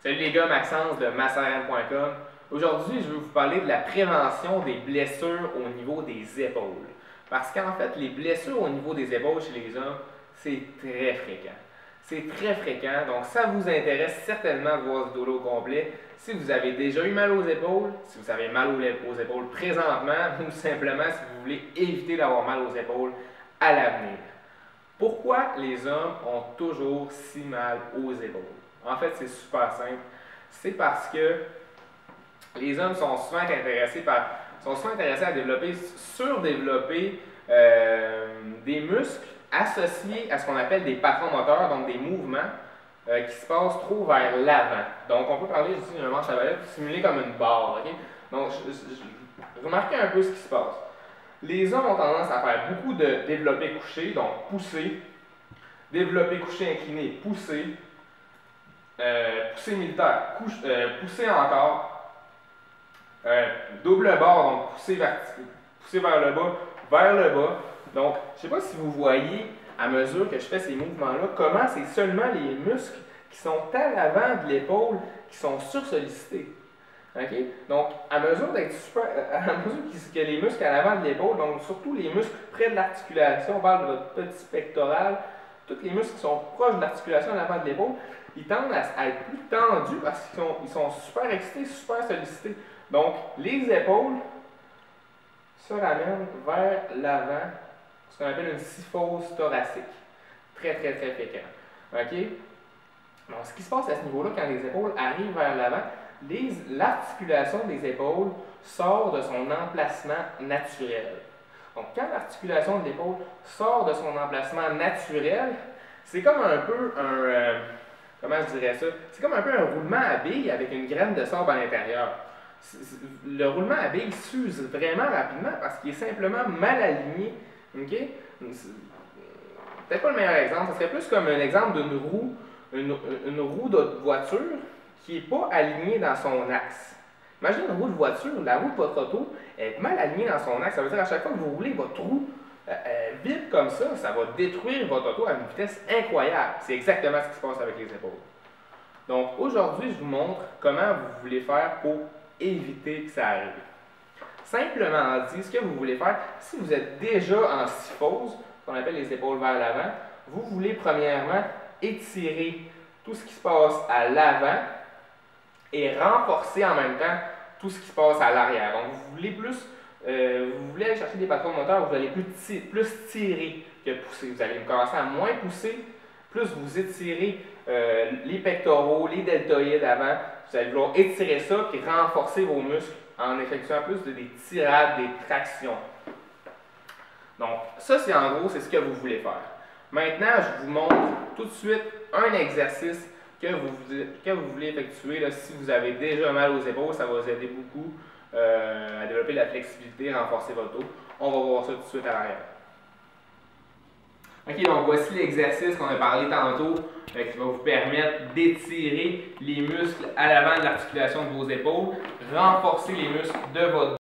Salut les gars, Maxence de masserm.com. Aujourd'hui, je vais vous parler de la prévention des blessures au niveau des épaules. Parce qu'en fait, les blessures au niveau des épaules chez les hommes, c'est très fréquent. C'est très fréquent, donc ça vous intéresse certainement de voir ce vidéo-là au complet. Si vous avez déjà eu mal aux épaules, si vous avez mal aux épaules présentement, ou simplement si vous voulez éviter d'avoir mal aux épaules à l'avenir. Pourquoi les hommes ont toujours si mal aux épaules? En fait, c'est super simple. C'est parce que les hommes sont souvent intéressés à surdévelopper des muscles associés à ce qu'on appelle des patrons moteurs, donc des mouvements qui se passent trop vers l'avant. Donc, on peut parler ici d'un manche à balai simulé comme une barre. Okay? Donc, remarquez un peu ce qui se passe. Les hommes ont tendance à faire beaucoup de développé couché, donc pousser, développé couché incliné, pousser, pousser militaire, pousser encore, double barre, donc pousser vers le bas. Donc, je ne sais pas si vous voyez, à mesure que je fais ces mouvements-là, comment c'est seulement les muscles qui sont à l'avant de l'épaule qui sont sursollicités. Okay? Donc, à mesure que les muscles à l'avant de l'épaule, donc surtout les muscles près de l'articulation, on parle de votre petit pectoral, tous les muscles qui sont proches de l'articulation à l'avant de l'épaule, ils tendent à être plus tendus parce qu'ils sont super excités, super sollicités. Donc, les épaules se ramènent vers l'avant, ce qu'on appelle une syphose thoracique. Très fréquent. Okay? Donc, ce qui se passe à ce niveau-là, quand les épaules arrivent vers l'avant, l'articulation des épaules sort de son emplacement naturel. Donc, quand l'articulation de l'épaule sort de son emplacement naturel, c'est comme un peu comment je dirais ça? C'est comme un peu un roulement à billes avec une graine de sable à l'intérieur. Le roulement à billes s'use vraiment rapidement parce qu'il est simplement mal aligné. Okay? Peut-être pas le meilleur exemple, ce serait plus comme un exemple d'une roue, une roue de voiture qui n'est pas alignée dans son axe. Imaginez une roue de voiture, la roue de votre auto est mal alignée dans son axe. Ça veut dire à chaque fois que vous roulez votre roue vite comme ça va détruire votre auto à une vitesse incroyable. C'est exactement ce qui se passe avec les épaules. Donc aujourd'hui, je vous montre comment vous voulez faire pour éviter que ça arrive. Simplement dit, ce que vous voulez faire, si vous êtes déjà en syphose, ce qu'on appelle les épaules vers l'avant, vous voulez premièrement étirer tout ce qui se passe à l'avant et renforcer en même temps tout ce qui se passe à l'arrière. Donc vous voulez aller chercher des patrons moteurs où vous allez plus tirer que pousser. Vous allez commencer à moins pousser, plus vous étirez les pectoraux, les deltoïdes avant. Vous allez vouloir étirer ça et renforcer vos muscles en effectuant plus des tirades, des tractions. Donc ça, c'est en gros, c'est ce que vous voulez faire. Maintenant, je vous montre tout de suite un exercice que vous voulez effectuer. Là, si vous avez déjà mal aux épaules, ça va vous aider beaucoup à développer la flexibilité, renforcer votre dos. On va voir ça tout de suite à l'arrière. Ok, donc voici l'exercice qu'on a parlé tantôt qui va vous permettre d'étirer les muscles à l'avant de l'articulation de vos épaules, renforcer les muscles de votre dos.